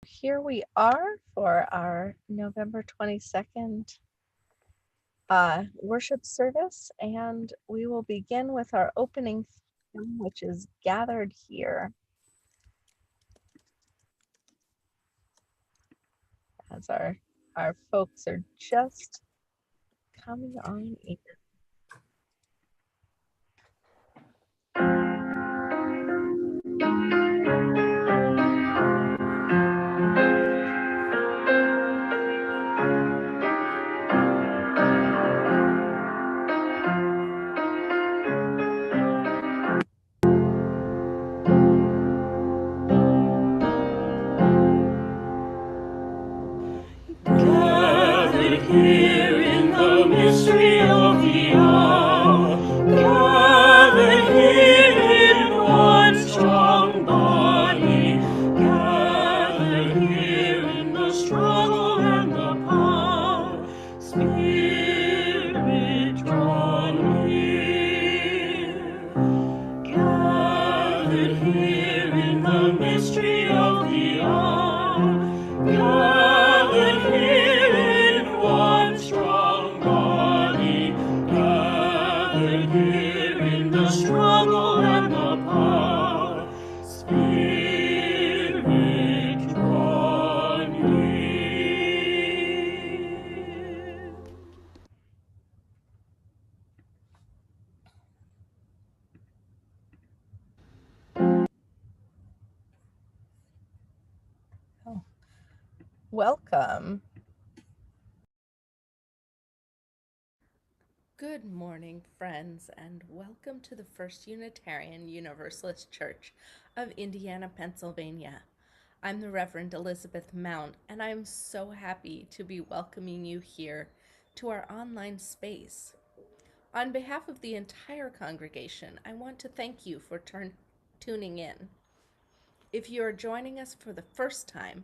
Here we are for our November 22nd worship service, and we will begin with our opening theme, which is Gathered Here. As our folks are just coming on in. Gathered here in the mystery of the hour, gathered here in one strong body, gathered here in the struggle and the power, Spirit draw near. Gathered here in the mystery of the hour, gathered here in one strong body, gathered here in the struggle and the power, Spirit draw near. Welcome. Good morning, friends, and welcome to the First Unitarian Universalist Church of Indiana, Pennsylvania. I'm the Reverend Elizabeth Mount, and I'm so happy to be welcoming you here to our online space. On behalf of the entire congregation, I want to thank you for tuning in. If you are joining us for the first time,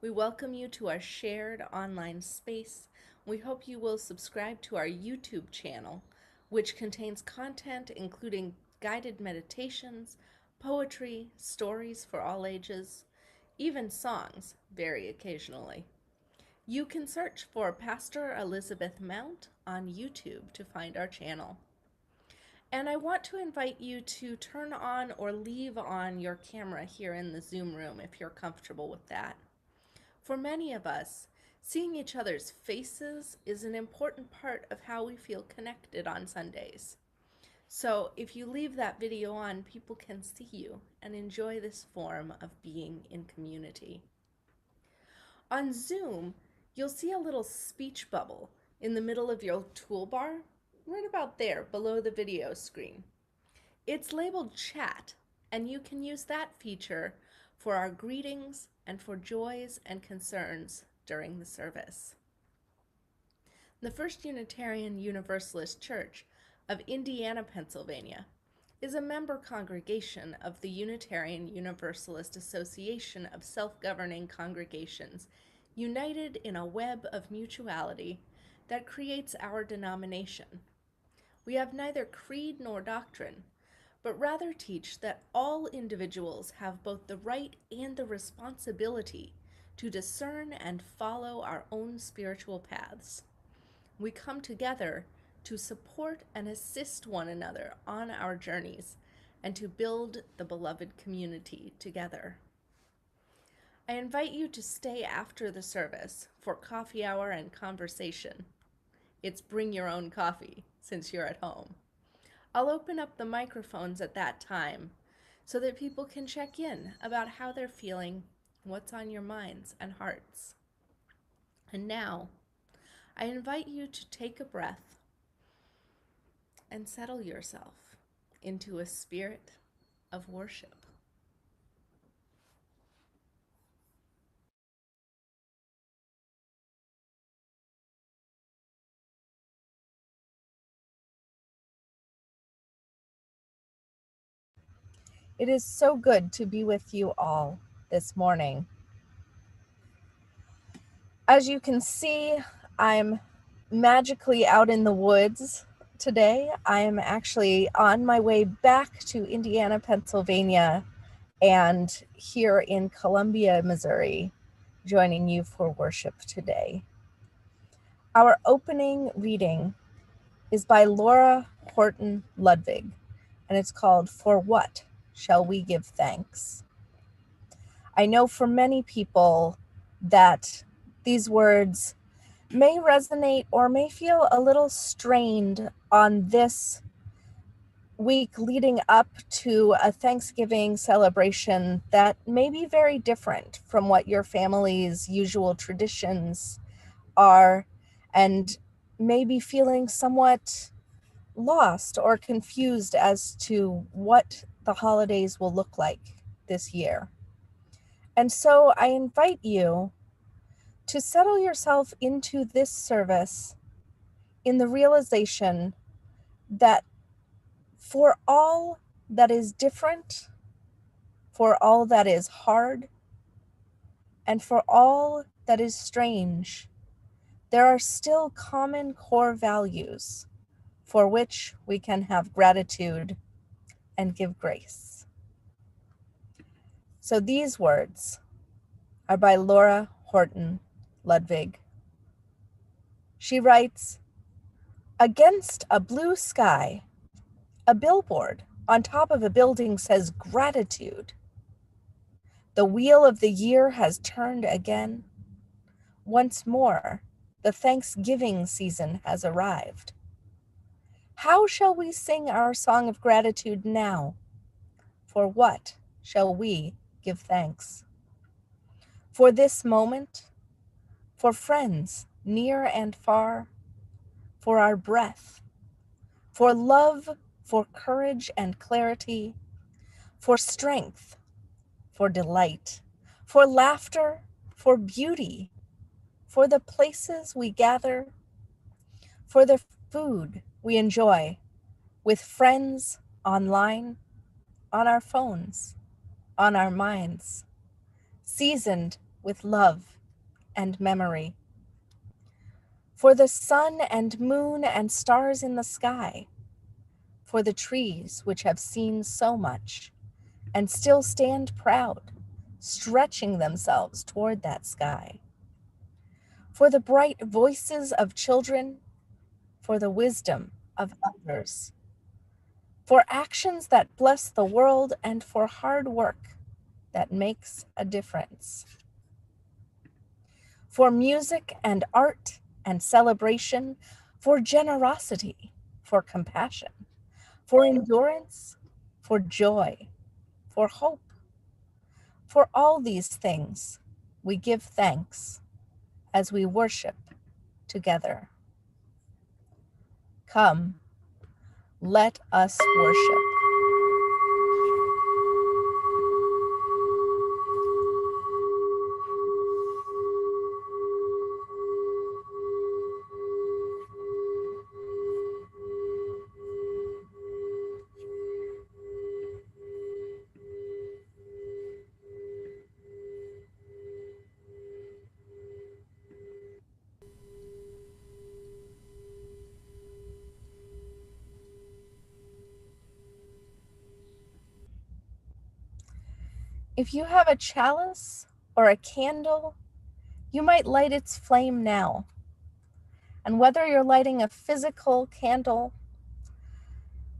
we welcome you to our shared online space. We hope you will subscribe to our YouTube channel, which contains content including guided meditations, poetry, stories for all ages, even songs, very occasionally. You can search for Pastor Elizabeth Mount on YouTube to find our channel. And I want to invite you to turn on or leave on your camera here in the Zoom room if you're comfortable with that. For many of us, seeing each other's faces is an important part of how we feel connected on Sundays. So if you leave that video on, people can see you and enjoy this form of being in community. On Zoom, you'll see a little speech bubble in the middle of your toolbar, right about there below the video screen. It's labeled chat, and you can use that feature for our greetings and for joys and concerns during the service. The First Unitarian Universalist Church of Indiana, Pennsylvania is a member congregation of the Unitarian Universalist Association of Self-Governing Congregations, united in a web of mutuality that creates our denomination. We have neither creed nor doctrine, but rather teach that all individuals have both the right and the responsibility to discern and follow our own spiritual paths. We come together to support and assist one another on our journeys and to build the beloved community together. I invite you to stay after the service for coffee hour and conversation. It's bring your own coffee since you're at home. I'll open up the microphones at that time so that people can check in about how they're feeling, what's on your minds and hearts. And now, I invite you to take a breath and settle yourself into a spirit of worship. It is so good to be with you all this morning. As you can see, I'm magically out in the woods today. I am actually on my way back to Indiana, Pennsylvania, and here in Columbia, Missouri. joining you for worship today. Our opening reading is by Laura Horton Ludwig, and it's called For What Shall We Give Thanks? I know for many people that these words may resonate or may feel a little strained on this week leading up to a Thanksgiving celebration that may be very different from what your family's usual traditions are, and may be feeling somewhat lost or confused as to what the holidays will look like this year. And so I invite you to settle yourself into this service in the realization that for all that is different, for all that is hard, and for all that is strange, there are still common core values for which we can have gratitude and give grace. So these words are by Laura Horton Ludwig. She writes, "Against a blue sky, a billboard on top of a building says gratitude. The wheel of the year has turned again. Once more, the Thanksgiving season has arrived. How shall we sing our song of gratitude now? For what shall we give thanks? For this moment, for friends near and far, for our breath, for love, for courage and clarity, for strength, for delight, for laughter, for beauty, for the places we gather, for the food we enjoy with friends online, on our phones, on our minds, seasoned with love and memory, for the sun and moon and stars in the sky, for the trees which have seen so much and still stand proud, stretching themselves toward that sky, for the bright voices of children, for the wisdom of elders, for actions that bless the world, and for hard work that makes a difference, for music and art and celebration, for generosity, for compassion, for endurance, for joy, for hope. For all these things, we give thanks as we worship together. Come, let us worship. If you have a chalice or a candle, you might light its flame now. And whether you're lighting a physical candle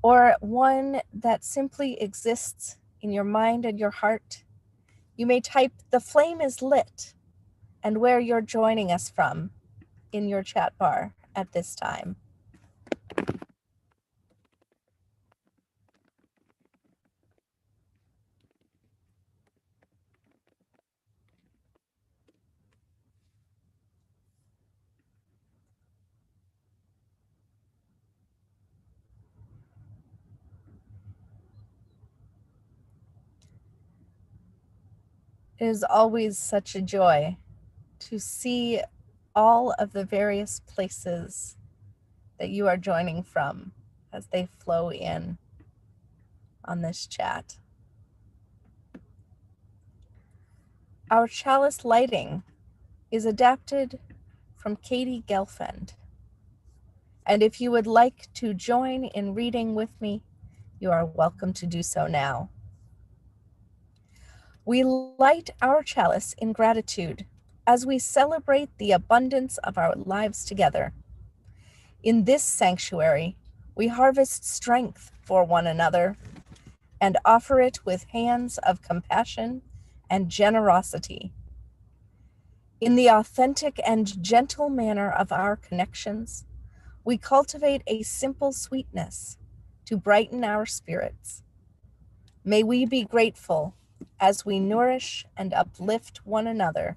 or one that simply exists in your mind and your heart, you may type "the flame is lit" and where you're joining us from in your chat bar at this time. It is always such a joy to see all of the various places that you are joining from as they flow in on this chat. Our chalice lighting is adapted from Katie Gelfand. And if you would like to join in reading with me, you are welcome to do so now. We light our chalice in gratitude as we celebrate the abundance of our lives together. In this sanctuary, we harvest strength for one another and offer it with hands of compassion and generosity. In the authentic and gentle manner of our connections, we cultivate a simple sweetness to brighten our spirits. May we be grateful as we nourish and uplift one another,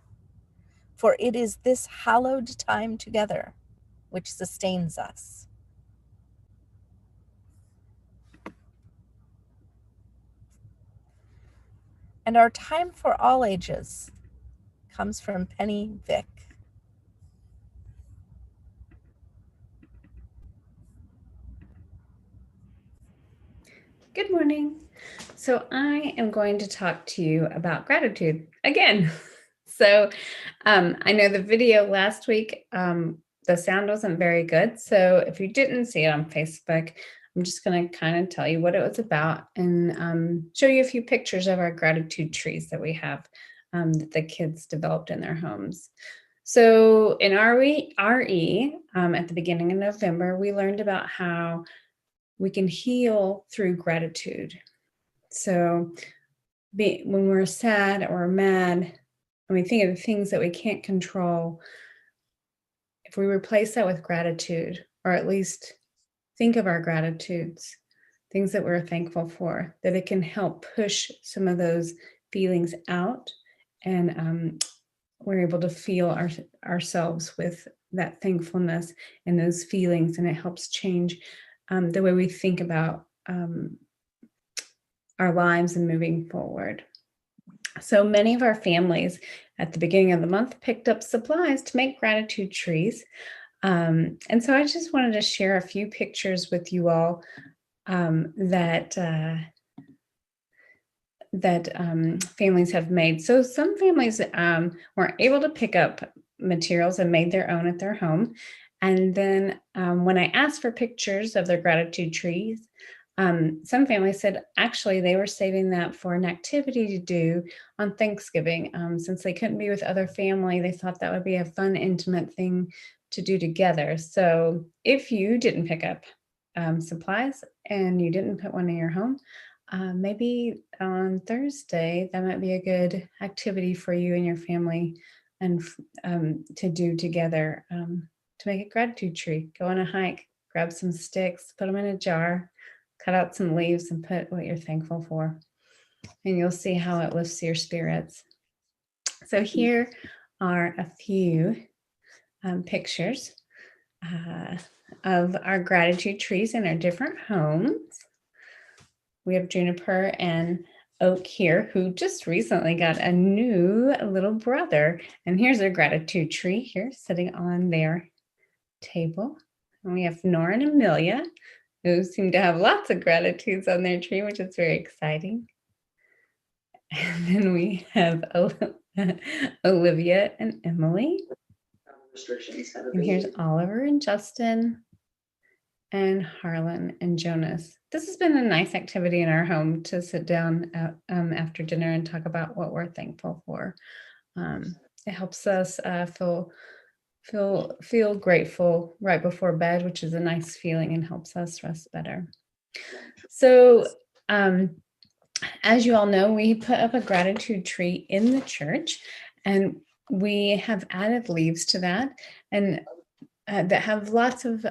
for it is this hallowed time together which sustains us. And our time for all ages comes from Penny Vick. Good morning. So I am going to talk to you about gratitude again. I know the video last week, the sound wasn't very good. So if you didn't see it on Facebook, I'm just going to kind of tell you what it was about and show you a few pictures of our gratitude trees that we have that the kids developed in their homes. So in RE, at the beginning of November, we learned about how we can heal through gratitude. So when we're sad or mad, and we think of the things that we can't control, if we replace that with gratitude, or at least think of our gratitudes, things that we're thankful for, that it can help push some of those feelings out, and we're able to feel ourselves with that thankfulness and those feelings, and it helps change the way we think about our lives and moving forward. So many of our families at the beginning of the month picked up supplies to make gratitude trees. And so I just wanted to share a few pictures with you all that families have made. So some families were able to pick up materials and made their own at their home. And then when I asked for pictures of their gratitude trees, some families said actually they were saving that for an activity to do on Thanksgiving. Since they couldn't be with other family, they thought that would be a fun, intimate thing to do together. So if you didn't pick up supplies and you didn't put one in your home, maybe on Thursday, that might be a good activity for you and your family and to do together. To make a gratitude tree, go on a hike, grab some sticks, put them in a jar, cut out some leaves and put what you're thankful for. And you'll see how it lifts your spirits. So here are a few pictures of our gratitude trees in our different homes. We have Juniper and Oak here, who just recently got a new little brother. And here's their gratitude tree here sitting on their table. And we have Nora and Amelia, who seem to have lots of gratitudes on their tree, which is very exciting. And then we have Olivia and Emily. And here's Oliver and Justin and Harlan and Jonas. This has been a nice activity in our home to sit down after dinner and talk about what we're thankful for. It helps us feel grateful right before bed, which is a nice feeling and helps us rest better. So as you all know, we put up a gratitude tree in the church, and we have added leaves to that, and that have lots of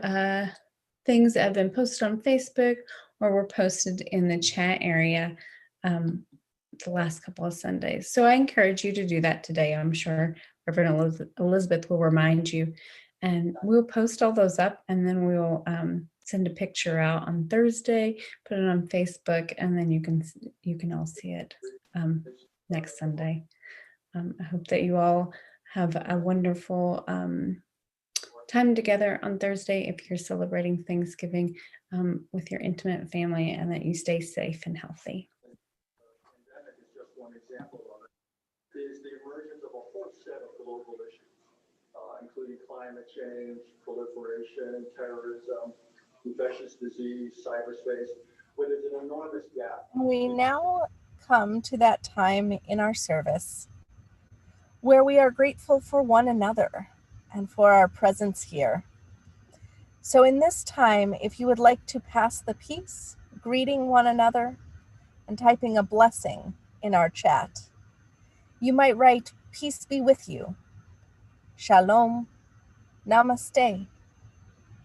things that have been posted on Facebook or were posted in the chat area the last couple of Sundays. So I encourage you to do that today. I'm sure Reverend Elizabeth will remind you, and we'll post all those up, and then we'll send a picture out on Thursday, put it on Facebook, and then you can all see it next Sunday. I hope that you all have a wonderful time together on Thursday if you're celebrating Thanksgiving with your intimate family, and that you stay safe and healthy. Pandemic is just one example of it. Is the emergence of a whole set of global issues, including climate change, proliferation, terrorism, infectious disease, cyberspace, where there's an enormous gap. We now come to that time in our service where we are grateful for one another and for our presence here. So in this time, if you would like to pass the peace, greeting one another and typing a blessing in our chat, you might write, peace be with you, shalom, namaste,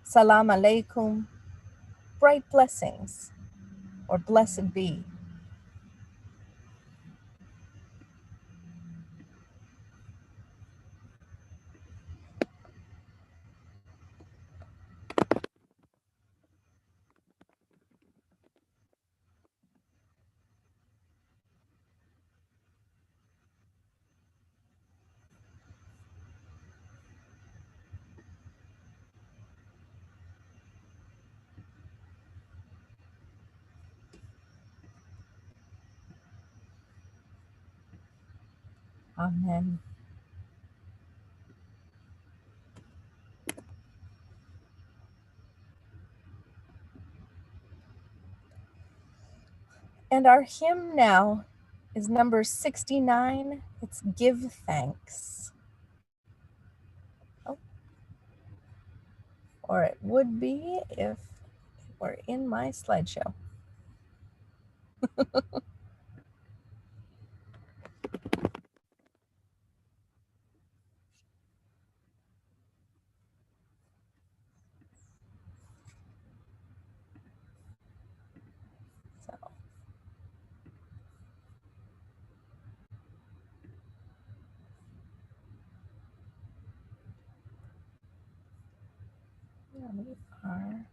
salam alaikum, bright blessings, or blessed be. Amen. And our hymn now is number 69. It's Give Thanks. Oh. Or it would be if it were in my slideshow. So. Here we are.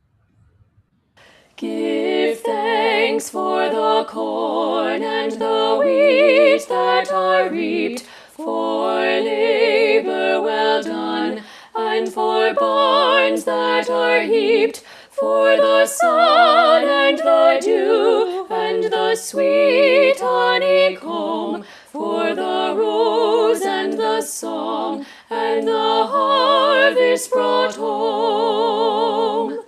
Give thanks for the corn and the wheat that are reaped, for labor well done, and for barns that are heaped, for the sun and the dew, and the sweet honeycomb, for the rose and the song, and the harvest brought home.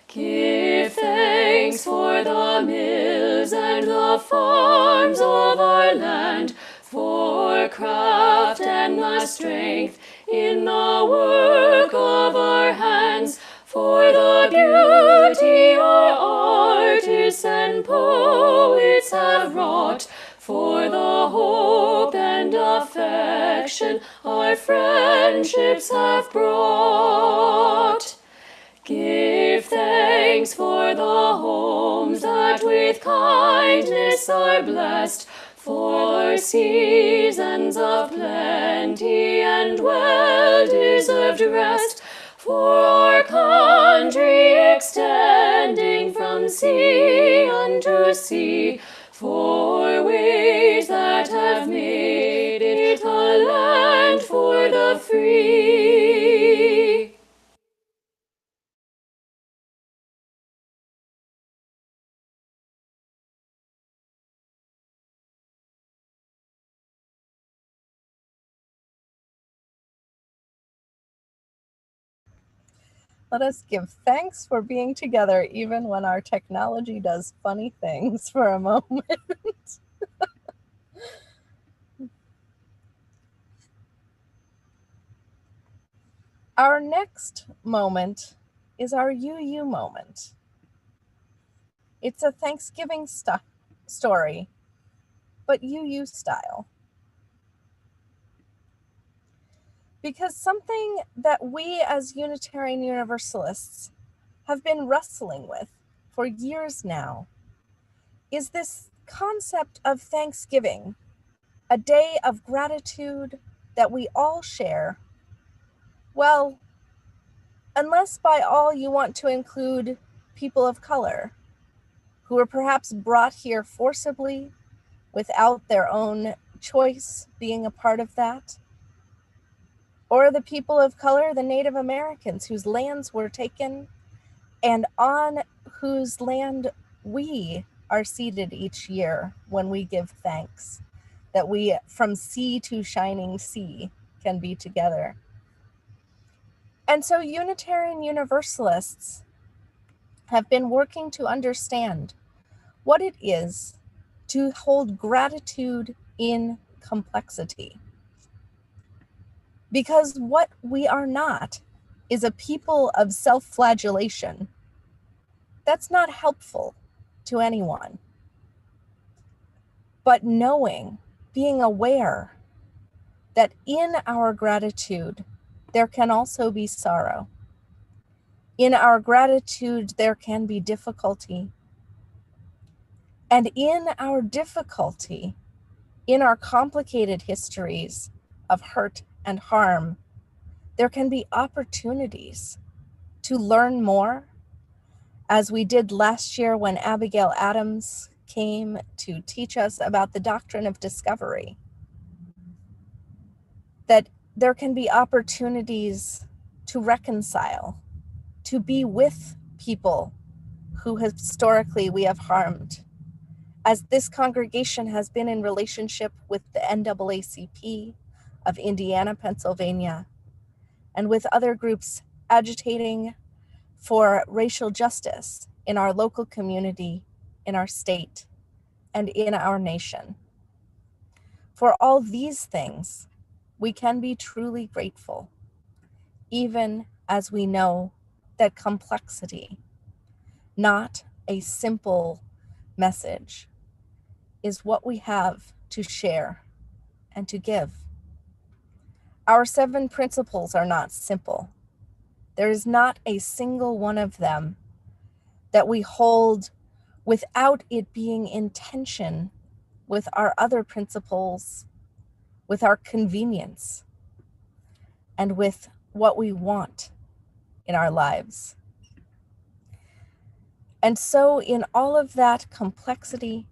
Give thanks for the mills and the farms of our land, for craft and the strength in the work of our hands, for the beauty our artists and poets have wrought, for the hope and affection our friendships have brought. Give thanks for the homes that with kindness are blessed, for seasons of plenty and well-deserved rest, for our country extending from sea unto sea, for ways that have made it a land for the free. Let us give thanks for being together even when our technology does funny things for a moment. Our next moment is our UU moment. It's a Thanksgiving story, but UU style. Because something that we as Unitarian Universalists have been wrestling with for years now is this concept of Thanksgiving, a day of gratitude that we all share. Well, unless by all you want to include people of color who were perhaps brought here forcibly without their own choice being a part of that, or the people of color, the Native Americans whose lands were taken and on whose land we are seated each year when we give thanks that we from sea to shining sea can be together. And so Unitarian Universalists have been working to understand what it is to hold gratitude in complexity. Because what we are not is a people of self-flagellation. That's not helpful to anyone. But knowing, being aware that in our gratitude, there can also be sorrow. In our gratitude, there can be difficulty. And in our difficulty, in our complicated histories of hurt and harm, there can be opportunities to learn more, as we did last year when Abigail Adams came to teach us about the doctrine of discovery. That there can be opportunities to reconcile, to be with people who historically we have harmed. As this congregation has been in relationship with the NAACP of Indiana, Pennsylvania, and with other groups agitating for racial justice in our local community, in our state, and in our nation. For all these things, we can be truly grateful, even as we know that complexity, not a simple message, is what we have to share and to give. Our 7 principles are not simple. There is not a single one of them that we hold without it being in tension with our other principles, with our convenience, and with what we want in our lives. And so in all of that complexity,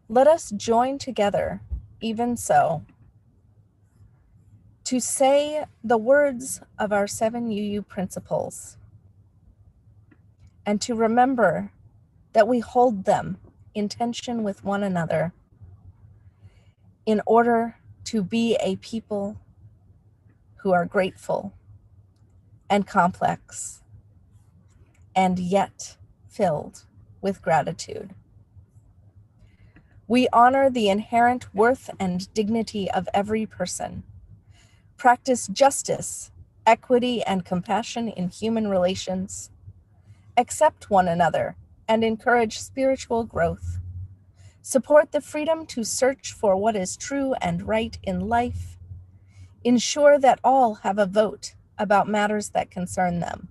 let us join together, even so, to say the words of our 7 UU principles, and to remember that we hold them in tension with one another in order to be a people who are grateful and complex and yet filled with gratitude. We honor the inherent worth and dignity of every person, practice justice, equity, and compassion in human relations, accept one another, and encourage spiritual growth, support the freedom to search for what is true and right in life, ensure that all have a vote about matters that concern them,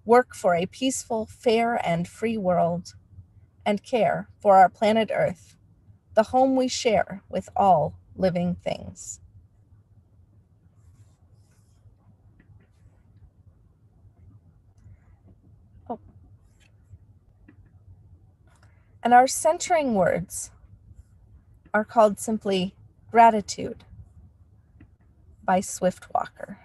work for a peaceful, fair, and free world, and care for our planet Earth, the home we share with all living things. And our centering words are called simply Gratitude by Swiftwalker.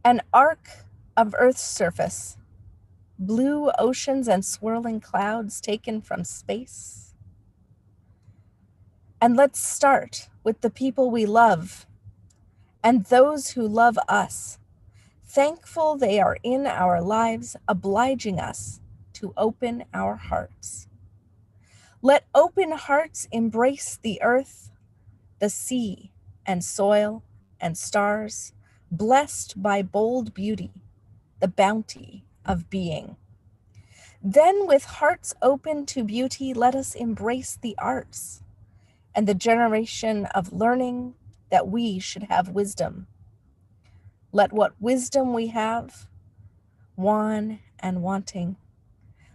An arc of Earth's surface, blue oceans and swirling clouds taken from space. And let's start with the people we love and those who love us, thankful they are in our lives, obliging us to open our hearts. Let open hearts embrace the earth, the sea and soil and stars, blessed by bold beauty, the bounty of being. Then with hearts open to beauty, let us embrace the arts and the generation of learning that we should have wisdom. Let what wisdom we have, wan and wanting,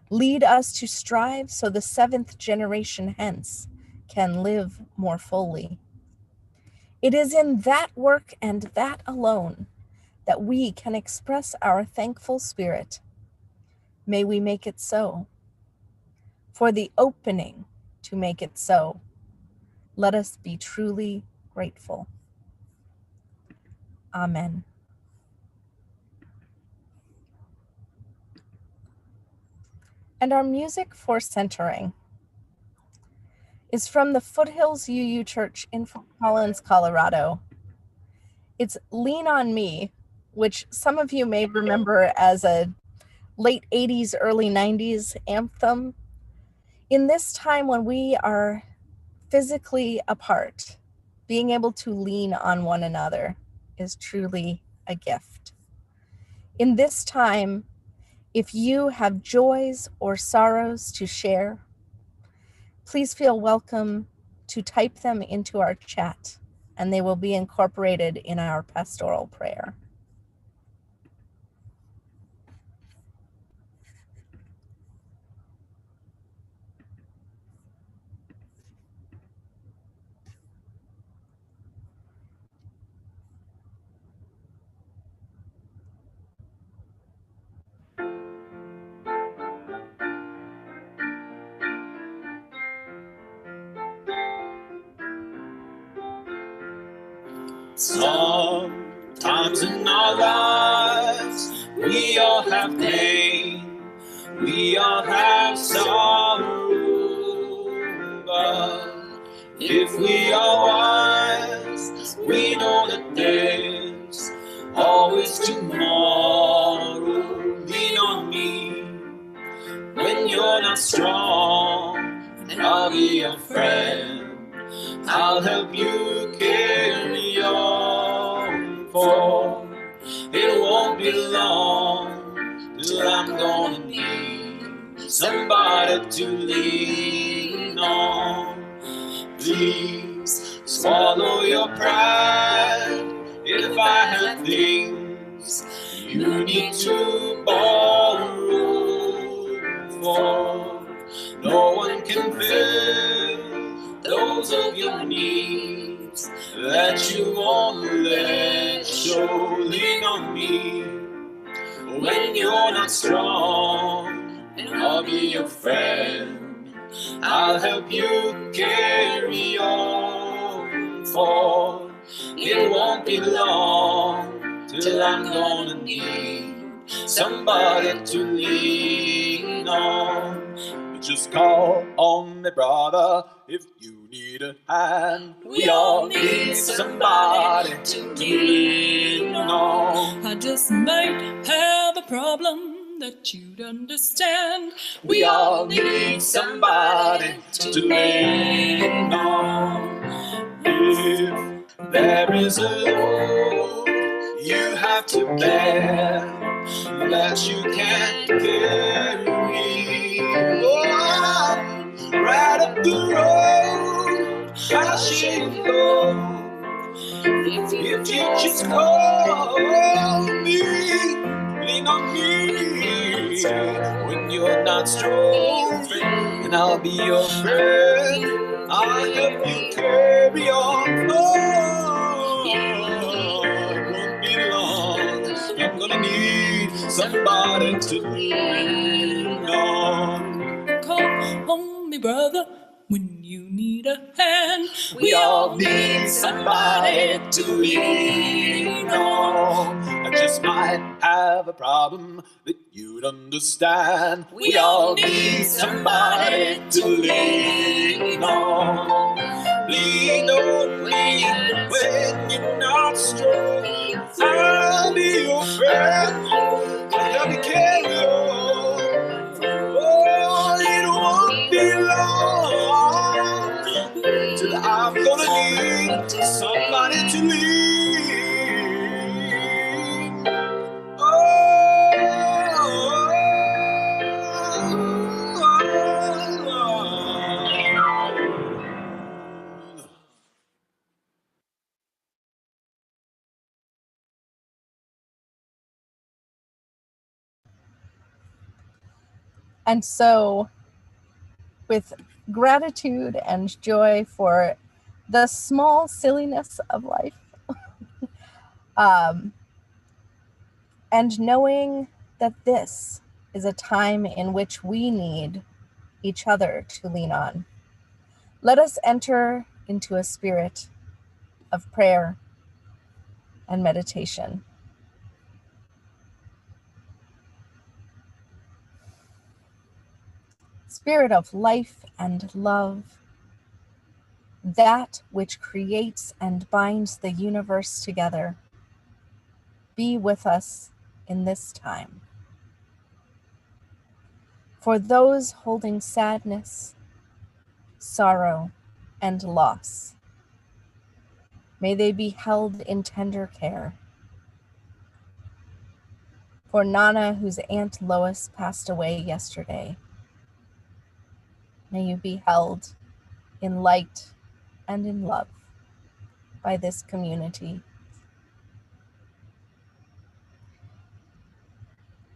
lead us to strive so the 7th generation hence can live more fully. It is in that work and that alone that we can express our thankful spirit. May we make it so. For the opening to make it so, let us be truly grateful. Amen. And our music for centering is from the Foothills UU Church in Fort Collins, Colorado. It's Lean on Me, which some of you may remember as a late 80s, early 90s anthem. In this time when we are physically apart, being able to lean on one another is truly a gift. In this time, if you have joys or sorrows to share, please feel welcome to type them into our chat, and they will be incorporated in our pastoral prayer. Sometimes in our lives, we all have pain, we all have sorrow, but if we are wise, we know that there's always tomorrow. Lean on me when you're not strong, and I'll be your friend. I'll help you carry on, for it won't be long till I'm gonna need somebody to lean on. Please swallow your pride if I have things you need to borrow, for no one can fill those of your needs that you won't let show. Lean on me when you're not strong, and I'll be your friend. I'll help you carry on, for it won't be long till I'm gonna need somebody to lean on. Just call on me, brother, if you need a hand. We all need somebody to lean on. I just might have a problem that you'd understand. We all need somebody to lean on. If there is a load you have to bear that you can't carry, right up the road, I'll share you go. If you just call me, lean on me when you're not strong, and I'll be your friend. I'll help you carry on. Oh, it won't be long. I'm gonna need somebody to lean on. Call on me, brother, when you need a hand. We all need somebody to lean on. I just might have a problem that you'd understand. We all need somebody to lean on. Lean on me when you're not strong. I'll be your friend. I'll help you carry on. Oh, it won't be long till I'm gonna need somebody to lean. And so, with gratitude and joy for the small silliness of life, and knowing that this is a time in which we need each other to lean on, let us enter into a spirit of prayer and meditation. Spirit of life and love, that which creates and binds the universe together, be with us in this time. For those holding sadness, sorrow, and loss. May they be held in tender care. For Nana, whose Aunt Lois passed away yesterday, may you be held in light and in love by this community.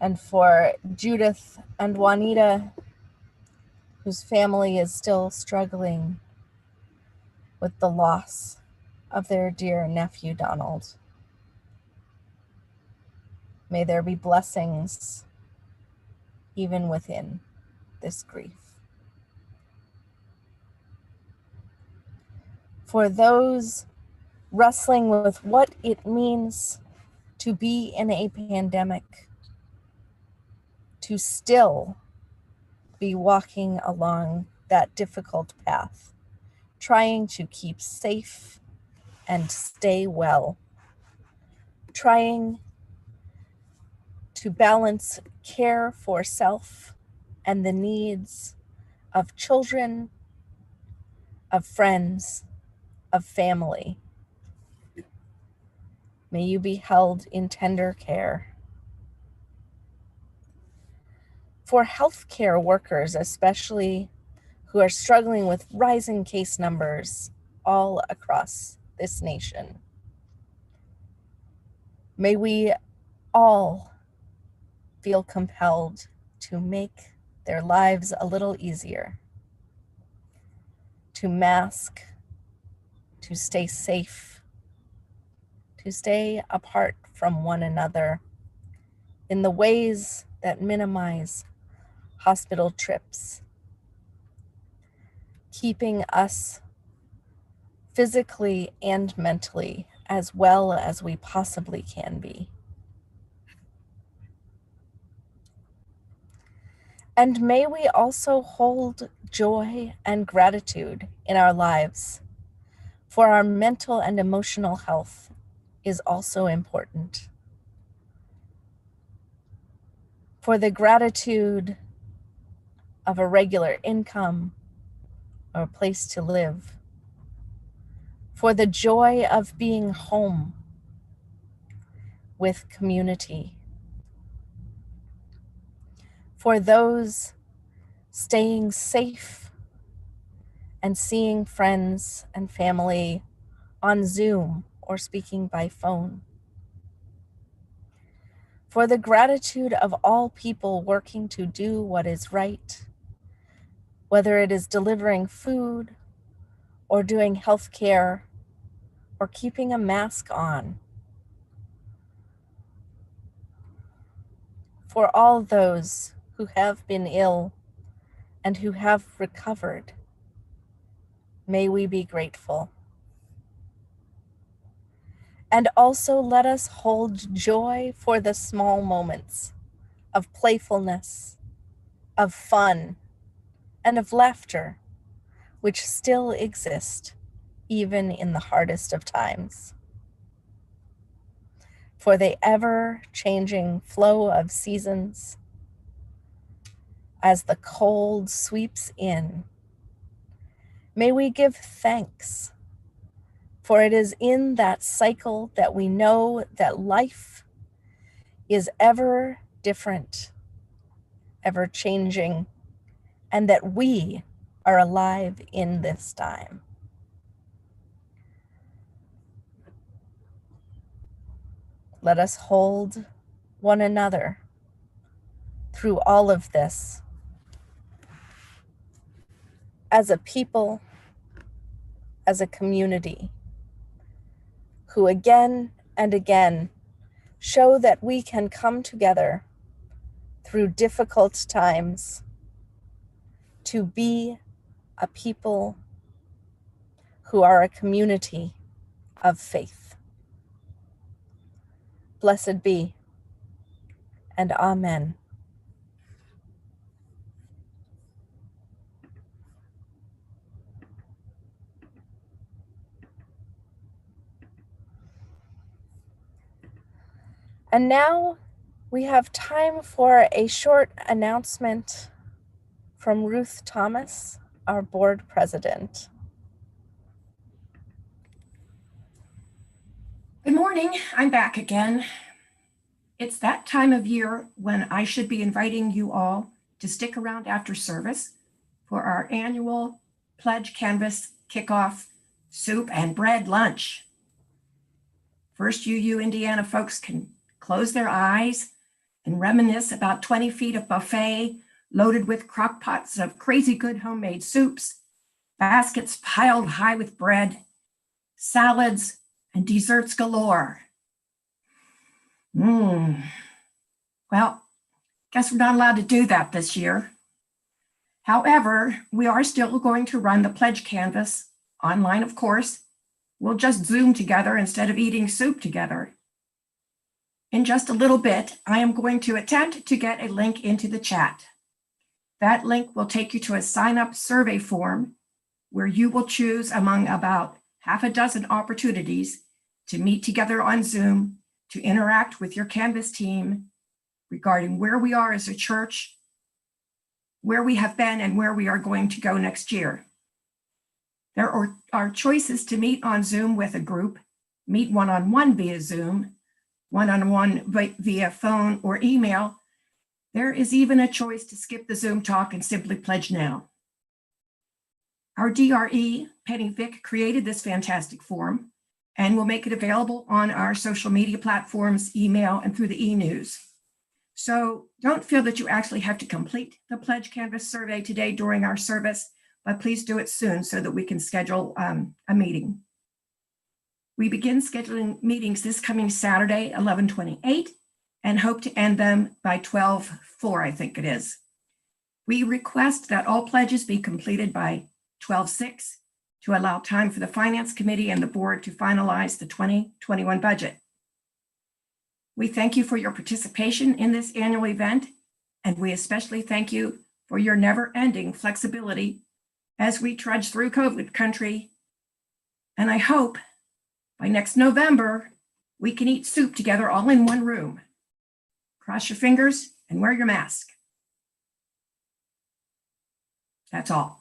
And for Judith and Juanita, whose family is still struggling with the loss of their dear nephew, Donald. May there be blessings even within this grief. For those wrestling with what it means to be in a pandemic, to still be walking along that difficult path, trying to keep safe and stay well, trying to balance care for self and the needs of children, of friends, of family. May you be held in tender care. For healthcare workers, especially who are struggling with rising case numbers all across this nation, may we all feel compelled to make their lives a little easier, to mask, to stay safe, to stay apart from one another in the ways that minimize hospital trips, keeping us physically and mentally as well as we possibly can be. And may we also hold joy and gratitude in our lives, for our mental and emotional health is also important. For the gratitude of a regular income or a place to live. For the joy of being home with community. For those staying safe and seeing friends and family on Zoom or speaking by phone. For the gratitude of all people working to do what is right, whether it is delivering food or doing healthcare or keeping a mask on. For all those who have been ill and who have recovered, may we be grateful. And also let us hold joy for the small moments of playfulness, of fun, and of laughter, which still exist even in the hardest of times. For the ever-changing flow of seasons, as the cold sweeps in, may we give thanks, for it is in that cycle that we know that life is ever different, ever changing, and that we are alive in this time. Let us hold one another through all of this as a people, as a community, who again and again show that we can come together through difficult times to be a people who are a community of faith. Blessed be, and amen. And now we have time for a short announcement from Ruth Thomas, our board president. morning, I'm back again. It's that time of year when I should be inviting you all to stick around after service for our annual Pledge Canvas kickoff soup and bread lunch. First, you Indiana folks can close their eyes and reminisce about 20 feet of buffet loaded with crock pots of crazy good homemade soups, baskets piled high with bread, salads, and desserts galore. Well, guess we're not allowed to do that this year. However, we are still going to run the Pledge Canvas online, of course. We'll just Zoom together instead of eating soup together. In just a little bit, I am going to attempt to get a link into the chat. That link will take you to a sign-up survey form where you will choose among about half a dozen opportunities to meet together on Zoom to interact with your Canvas team regarding where we are as a church, where we have been, and where we are going to go next year. There are choices to meet on Zoom with a group, meet one-on-one via Zoom, one-on-one via phone or email. There is even a choice to skip the Zoom talk and simply pledge now. Our DRE, Penny Vick, created this fantastic form and will make it available on our social media platforms, email, and through the e-news. So don't feel that you actually have to complete the Pledge Canvas survey today during our service, but please do it soon so that we can schedule a meeting. We begin scheduling meetings this coming Saturday, 11/28, and hope to end them by 12/4, I think it is. We request that all pledges be completed by 12/6 to allow time for the Finance Committee and the board to finalize the 2021 budget. We thank you for your participation in this annual event, and we especially thank you for your never-ending flexibility as we trudge through COVID country. And I hope by next November, we can eat soup together all in one room. Cross your fingers and wear your mask. That's all.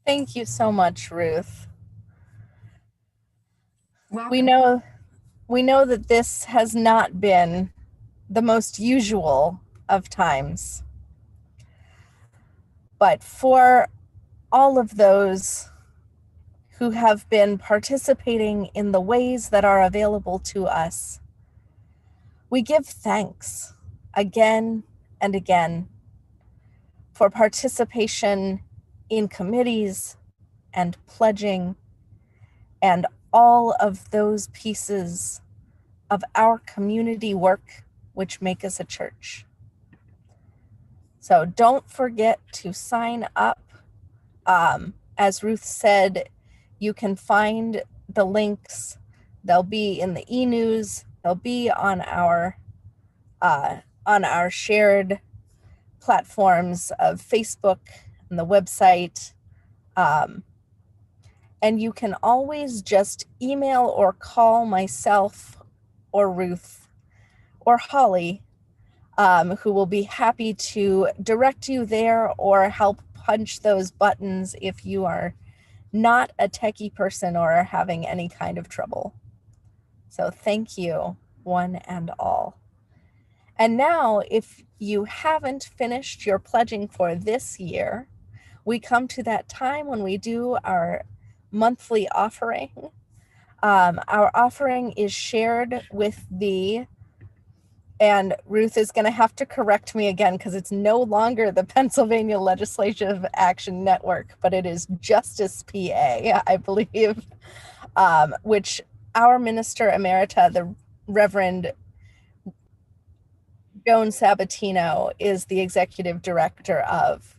Thank you so much, Ruth. Welcome. We know that this has not been the most usual of times, but for all of those who have been participating in the ways that are available to us, we give thanks again and again for participation in committees and pledging and all of those pieces of our community work which make us a church. So don't forget to sign up. As Ruth said, you can find the links. They'll be in the e-news. They'll be on our shared platforms of Facebook and the website. And you can always just email or call myself or Ruth or Holly, who will be happy to direct you there or help punch those buttons if you are not a techie person or are having any kind of trouble. So thank you, one and all. And now, if you haven't finished your pledging for this year, we come to that time when we do our monthly offering. Our offering is shared with and Ruth is going to have to correct me again because it's no longer the Pennsylvania Legislative Action Network, but it is Justice PA, I believe, which our Minister Emerita, the Reverend Joan Sabatino, is the executive director of.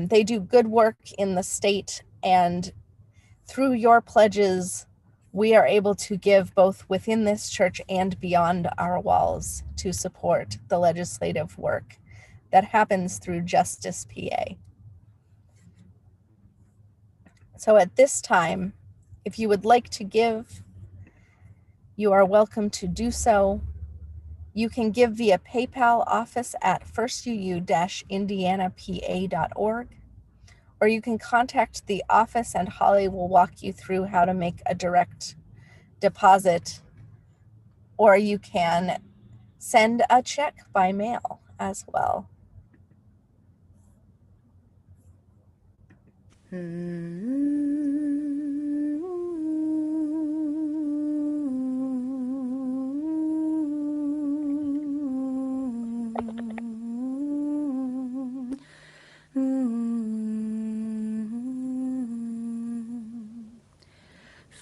They do good work in the state, and through your pledges, we are able to give both within this church and beyond our walls to support the legislative work that happens through Justice PA. So at this time, if you would like to give, you are welcome to do so. You can give via PayPal office at firstuu-indianapa.org, or you can contact the office and Holly will walk you through how to make a direct deposit, or you can send a check by mail as well.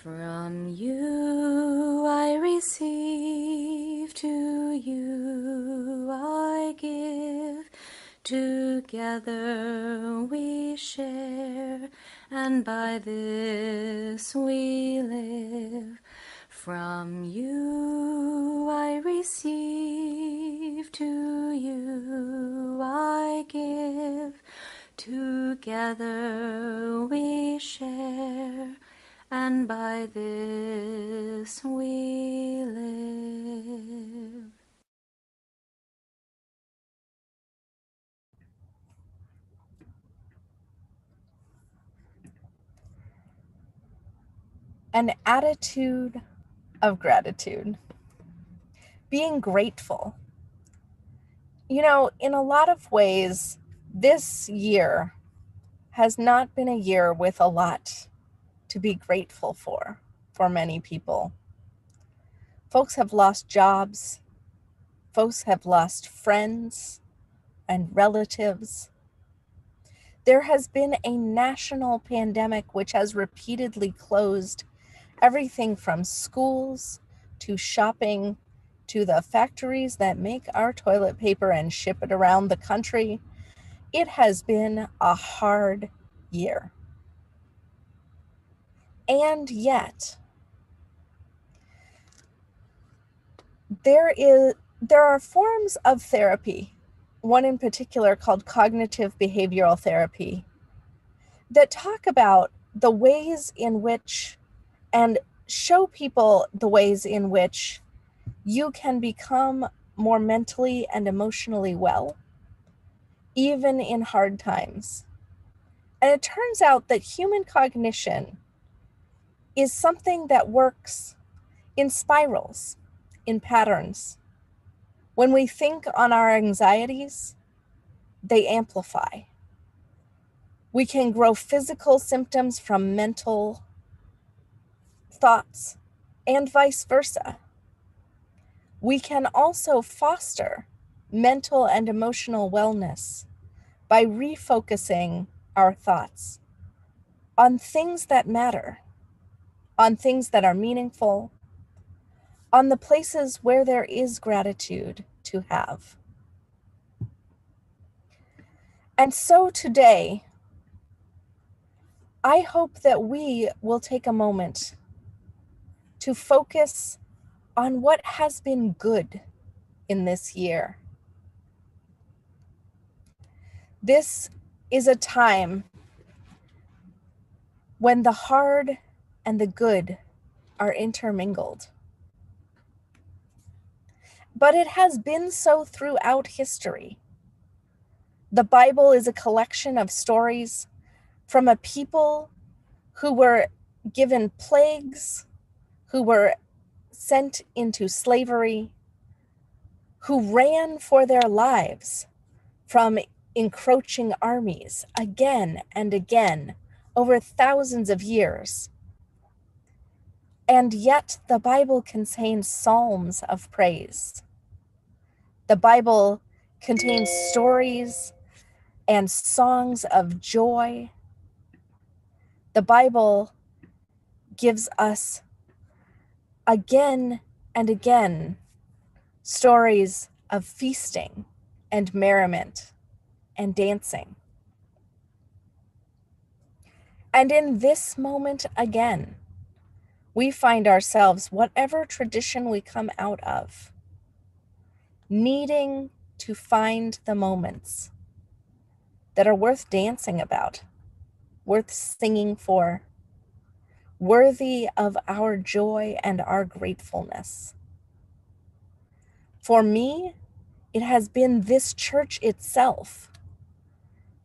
From you I receive, to you I give. Together we share, and by this we live. From you I receive, to you I give. Together we share, and by this we live. An attitude of gratitude. Being grateful. You know, in a lot of ways, this year has not been a year with a lot to be grateful for many people. Folks have lost jobs. Folks have lost friends and relatives. There has been a national pandemic which has repeatedly closed everything from schools to shopping to the factories that make our toilet paper and ship it around the country. It has been a hard year. And yet, there are forms of therapy, one in particular called cognitive behavioral therapy, that talk about the ways in which and show people the ways in which you can become more mentally and emotionally well, even in hard times. And it turns out that human cognition is something that works in spirals, in patterns. When we think on our anxieties, they amplify. We can grow physical symptoms from mental thoughts and vice versa. We can also foster mental and emotional wellness by refocusing our thoughts on things that matter, on things that are meaningful, on the places where there is gratitude to have. And so today, I hope that we will take a moment to focus on what has been good in this year. This is a time when the hard and the good are intermingled. But it has been so throughout history. The Bible is a collection of stories from a people who were given plagues, who were sent into slavery, who ran for their lives from encroaching armies again and again over thousands of years. And yet the Bible contains psalms of praise. The Bible contains stories and songs of joy. The Bible gives us again and again stories of feasting and merriment and dancing. And in this moment again, we find ourselves, whatever tradition we come out of, needing to find the moments that are worth dancing about, worth singing for, worthy of our joy and our gratefulness. For me, it has been this church itself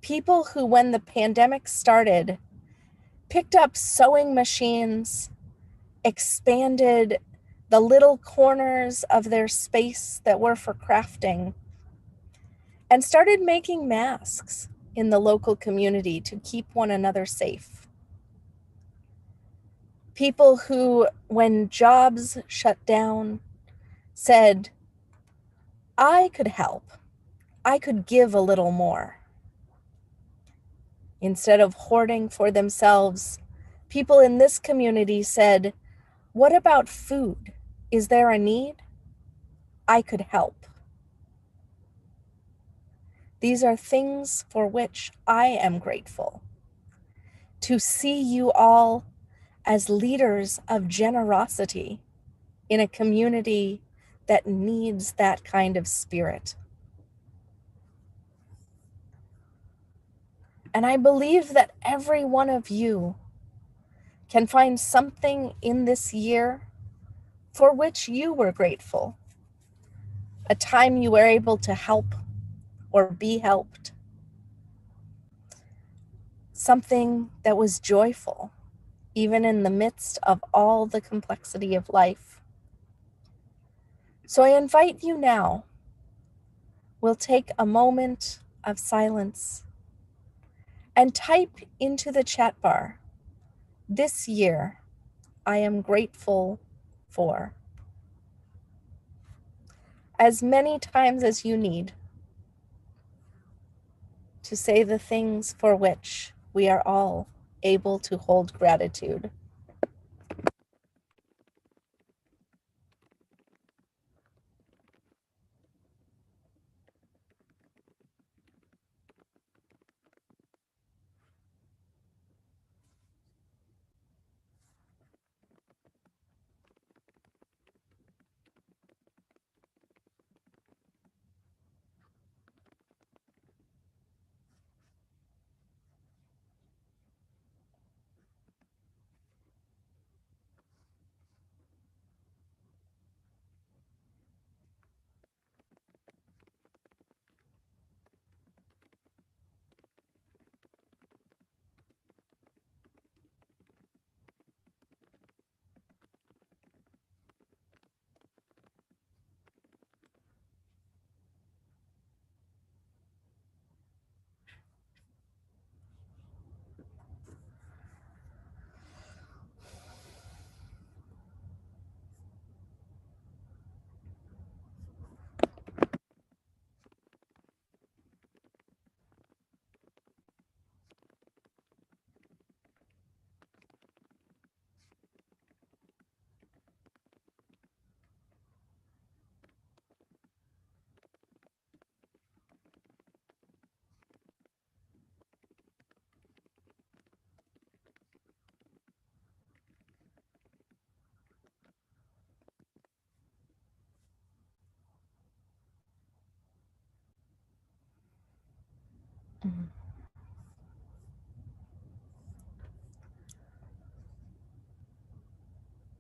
People who, when the pandemic started, picked up sewing machines, expanded the little corners of their space that were for crafting, and started making masks in the local community to keep one another safe. People who, when jobs shut down, said, I could help. I could give a little more. Instead of hoarding for themselves, people in this community said, what about food? Is there a need? I could help. These are things for which I am grateful. To see you all as leaders of generosity in a community that needs that kind of spirit. And I believe that every one of you can find something in this year for which you were grateful. A time you were able to help or be helped. Something that was joyful, even in the midst of all the complexity of life. So I invite you now, we'll take a moment of silence and type into the chat bar, this year I am grateful for. As many times as you need to say the things for which we are all able to hold gratitude.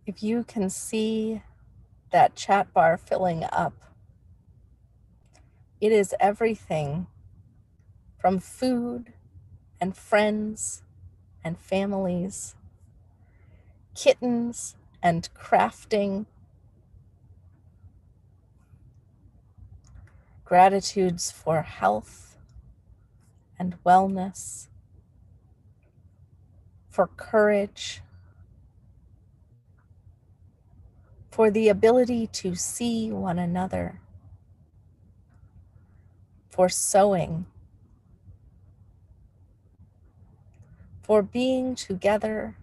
If you can see that chat bar filling up, it is everything from food and friends and families, kittens and crafting, gratitudes for health and wellness, for courage, for the ability to see one another, for sewing, for being together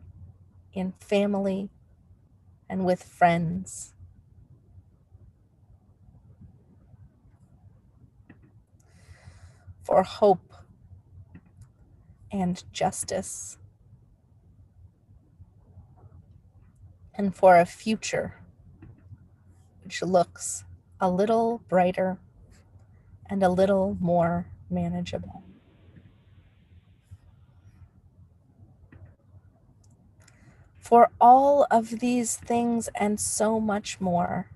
in family and with friends, for hope and justice, and for a future which looks a little brighter and a little more manageable. For all of these things and so much more,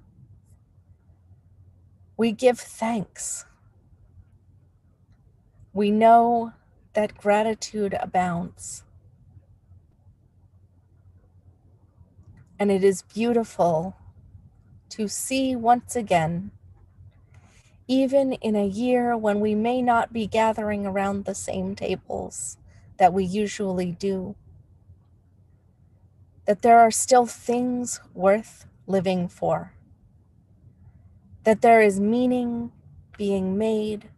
we give thanks. We know that gratitude abounds. And it is beautiful to see once again, even in a year when we may not be gathering around the same tables that we usually do, that there are still things worth living for, that there is meaning being made,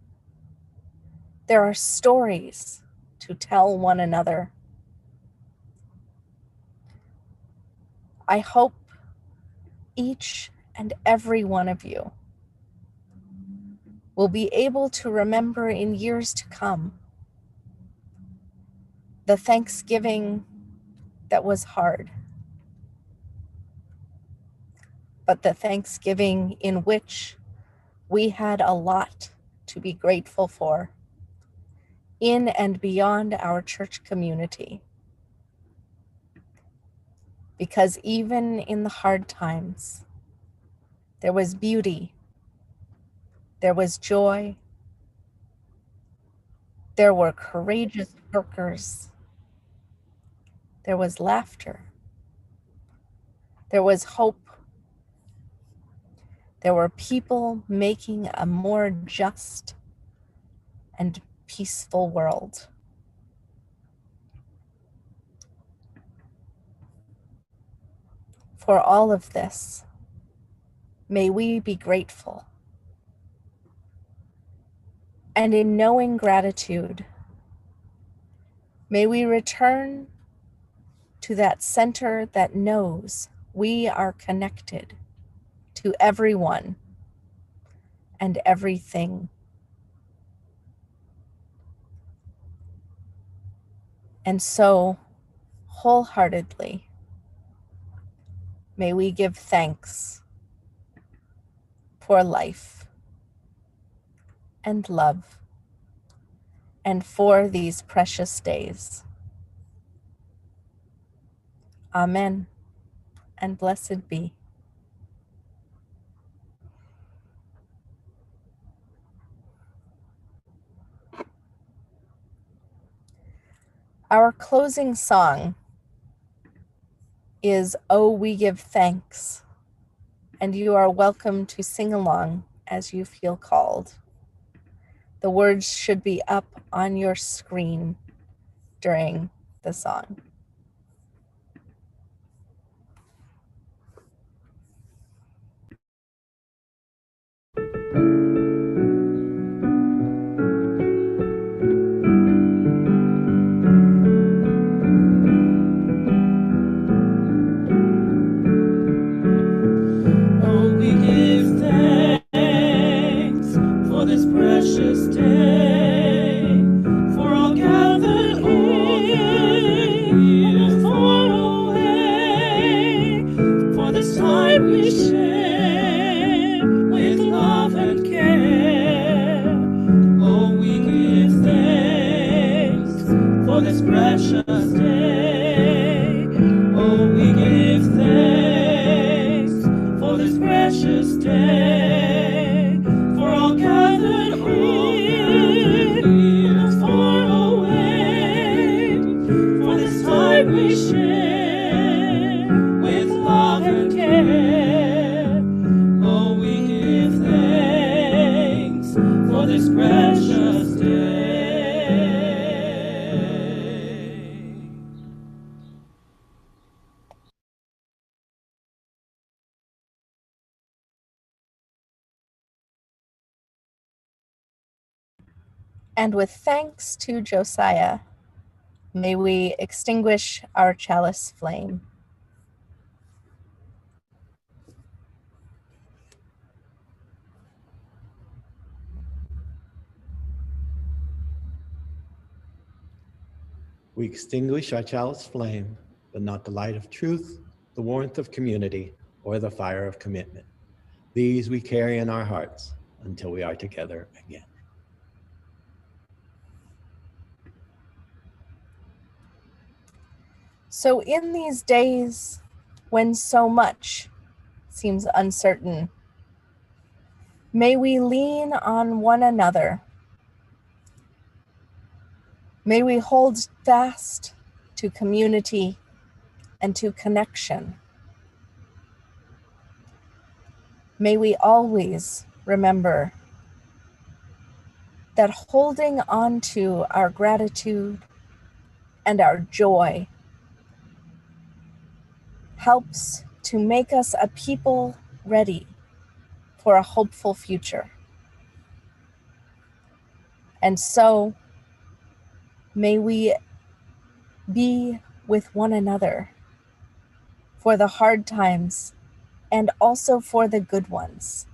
there are stories to tell one another. I hope each and every one of you will be able to remember in years to come the Thanksgiving that was hard, but the Thanksgiving in which we had a lot to be grateful for in and beyond our church community. Because even in the hard times, there was beauty, there was joy, there were courageous workers, there was laughter, there was hope, there were people making a more just and peaceful world. For all of this, may we be grateful. And in knowing gratitude, may we return to that center that knows we are connected to everyone and everything. And so, wholeheartedly, may we give thanks for life and love and for these precious days. Amen, and blessed be. Our closing song is "Oh, We Give Thanks," and you are welcome to sing along as you feel called. The words should be up on your screen during the song. Oh, we give thanks for this precious day, for all gathered here far away, for this time we share with love and care. Oh, we give thanks for this precious day. Oh, we give thanks for this precious day, for all gathered here far away, for this time we share with love and care. Oh, we give thanks for this precious day. And with thanks to Josiah, may we extinguish our chalice flame. We extinguish our chalice flame, but not the light of truth, the warmth of community, or the fire of commitment. These we carry in our hearts until we are together again. So in these days when so much seems uncertain, may we lean on one another May we hold fast to community and to connection. May we always remember that holding on to our gratitude and our joy helps to make us a people ready for a hopeful future. And so may we be with one another for the hard times and also for the good ones,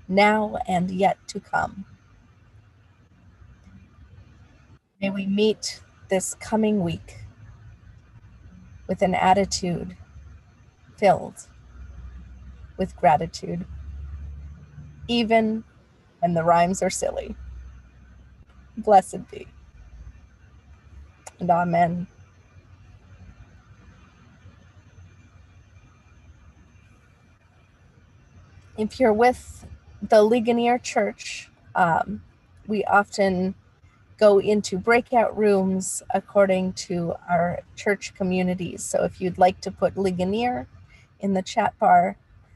now and yet to come. May we meet this coming week with an attitude filled with gratitude, even when the rhymes are silly. Blessed be. And amen. If you're with the Ligonier Church, we often go into breakout rooms according to our church communities. So if you'd like to put Ligonier in the chat bar,